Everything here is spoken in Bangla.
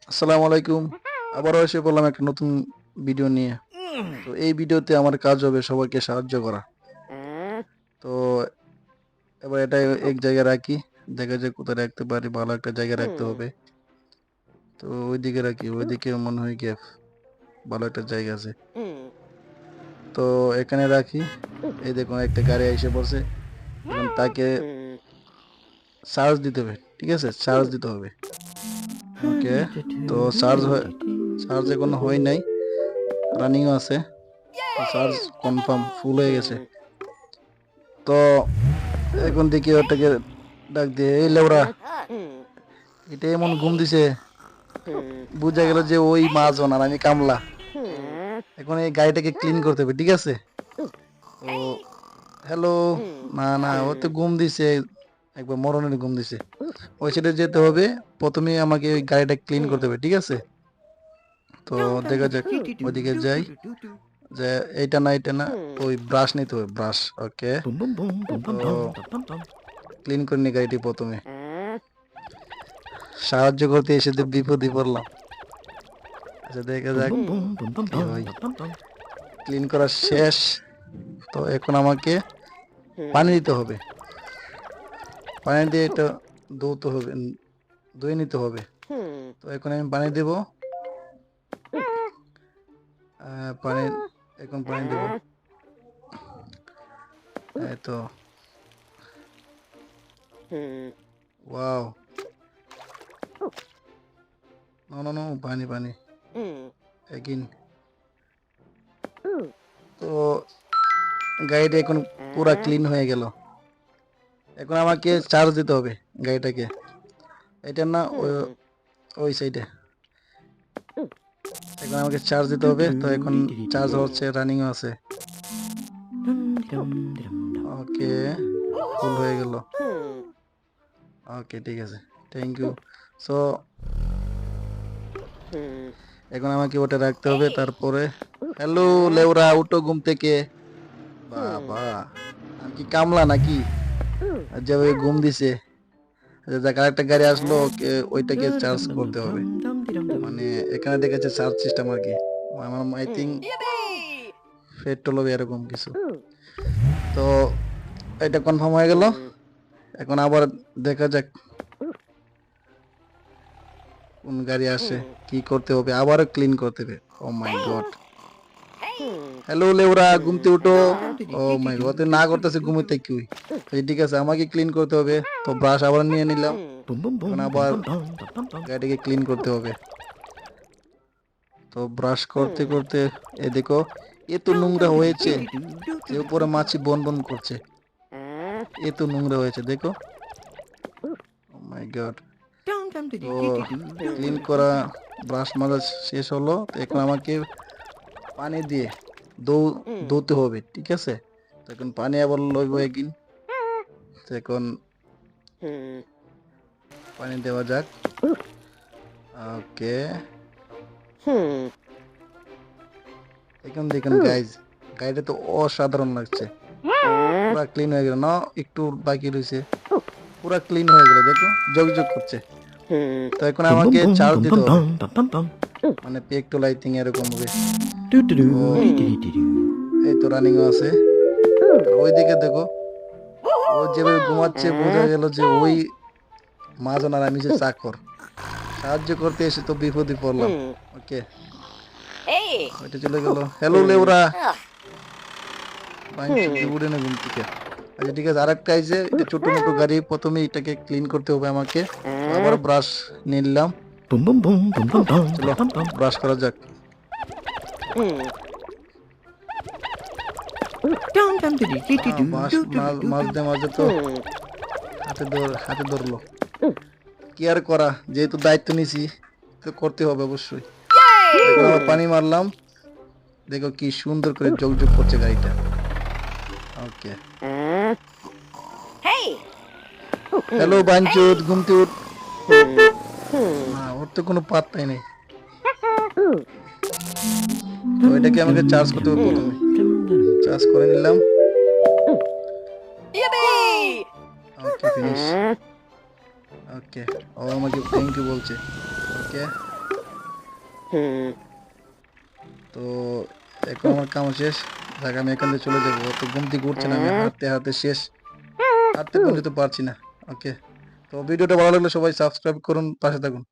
আসসালামু আলাইকুম। আবারও এসে পড়লাম একটা নতুন ভিডিও নিয়ে। তো এই ভিডিওতে আমার কাজ হবে সবাইকে সাহায্য করা। তো এবার এটা এক জায়গায় রাখি। দেখা যাক কোথায় রাখতে পারি। ভালো একটা জায়গায় রাখতে হবে। তো ওইদিকে রাখি। ওইদিকে মনে হয় গ্যাপ। ভালো একটা জায়গা আছে। তো এখানে রাখি। এই দেখুন একটা গাড়ি এসে পড়ছে। এখন তাকে চার্জ দিতে হবে। ঠিক আছে? চার্জ দিতে হবে। ওকে। তো চার্জ এখনো হয় নাই। রানিংও আছে। তো চার্জ কনফার্ম ফুল হয়ে গেছে। তো এখন দেখি ওটাকে ডাক দিয়ে এই লেবরা এটা এমন ঘুম দিছে বুঝা গেল যে ওই মাছ আর আমি কামলা। এখন এই গাড়িটাকে ক্লিন করতে হবে ঠিক আছে। তো হ্যালো না না ও তো ঘুম দিছে একবার মরণের ঘুম দিছে। ওই সাইডে যেতে হবে প্রথমে আমাকে ওই গাড়িটা ক্লিন করতে হবে ঠিক আছে। তো দেখা যাক ওইদিকে যাই যে এইটা না ওই ব্রাশ নিতে হবে ব্রাশ ওকে। তো ক্লিন করে নি গাড়িটি প্রথমে সাহায্য করতে এসে তো বিপদে পড়লাম। আচ্ছা দেখা যাক কি হয়। ক্লিন করা শেষ। তো এখন আমাকে পানি দিতে হবে। পানি দিয়ে এটা ধুতে হবে ধুয়ে নিতে হবে। তো এখন আমি পানি দেব। পানি এখন পানি দেব। এই তো ওয়াও নো নো নো পানি পানি এগিন। তো গাড়িটা এখন পুরা ক্লিন হয়ে গেল। এখন আমাকে চার্জ দিতে হবে গাড়িটাকে। এটা না ওই সাইডে। এখন আমাকে চার্জ দিতে হবে। তো এখন চার্জ হচ্ছে রানিং আছে। ওকে ফুল হয়ে গেল। ওকে ঠিক আছে থ্যাংক ইউ। সো এখন আমাকে ওটা রাখতে হবে তারপরে হ্যালো লেওরা উঠো ঘুম থেকে। বাবা আমি কি কামলা নাকি যেভাবে ঘুম দিছে। আচ্ছা দেখ আরেকটা গাড়ি আসলো ওকে ওইটাকে চার্জ করতে হবে। মানে এখানে দেখেছে চার্জ সিস্টেম আর কি। আমার আই থিঙ্ক পেট্রোল হবে এরকম কিছু। তো এটা কনফার্ম হয়ে গেল। এখন আবার দেখা যাক কোন গাড়ি আসে কি করতে হবে আবারও ক্লিন করতে হবে। ও মাই গড হ্যালো লেওরা ঘুমতে উঠো। ও মাই গড না করতেছে ঘুমোতে কি ঠিক আছে আমাকে ক্লিন করতে হবে। তো ব্রাশ আবার নিয়ে নিলাম। এখন আবার গাড়িকে ক্লিন করতে হবে। তো ব্রাশ করতে করতে এ দেখো এ তো নোংরা হয়েছে যে উপরে মাছি বন বন করছে। এ তো নোংরা হয়েছে দেখো। ও মাই গড। তো ক্লিন করা ব্রাশ মাজা শেষ হলো। তো এখন আমাকে পানি দিয়ে ধুতে হবে ঠিক আছে। তো এখন পানি আবার লইব একদিন। তো এখন পানি দেওয়া যাক। ওকে এখন দেখুন গাইজ গাড়িটা তো অসাধারণ লাগছে। পুরা ক্লিন হয়ে গেল না একটু বাকি রয়েছে। পুরা ক্লিন হয়ে গেল দেখো জগজগ করছে। তো এখন আমাকে চার্জ দিতে হবে মানে পেক টু লাইটিং এরকম হবে। এই তো রানিং আছে। ওইদিকে দেখো ও যেভাবে ঘুমাচ্ছে বোঝা গেল যে ওই মাজন আর আমি যে চাকর সাহায্য করতে এসে তো বিপদে পড়লাম। ওকে ওইটা চলে গেল। হ্যালো লেওরা উড়ে না ঘুম থেকে। আচ্ছা ঠিক আছে আরেকটা আছে এটা ছোট মোটো গাড়ি প্রথমে এটাকে ক্লিন করতে হবে আমাকে। তো আবার ব্রাশ নিলাম। চলো ব্রাশ করা যাক। মাঝে মাঝে তো হাতে ধরলো কি আর করা যেহেতু দায়িত্ব নিছি তো করতে হবে অবশ্যই। এখন আবার পানি মারলাম। দেখো কি সুন্দর করে জগজগ করছে গাড়িটা। ওকে হ্যালো বাঞ্চুত ঘুমতে উঠ। না ওর তো কোনো পাত্তাই নেই। তো এটাকে আমাকে চার্জ করতে হবে প্রথমে। চার্জ করে নিলাম। Okay finish. ওকে ও আমাকে থ্যাংক ইউ বলছে। ওকে তো এখন আমার কাম শেষ, যাক আমি এখান থেকে চলে যাবো, তো ঘুম থেকে উঠছে না, আমি হাঁটতে হাঁটতে শেষ, হাঁটতে পর্যন্ত পারছি না। ওকে, তো ভিডিওটা ভালো লাগলে সবাই সাবস্ক্রাইব করুন, পাশে থাকুন।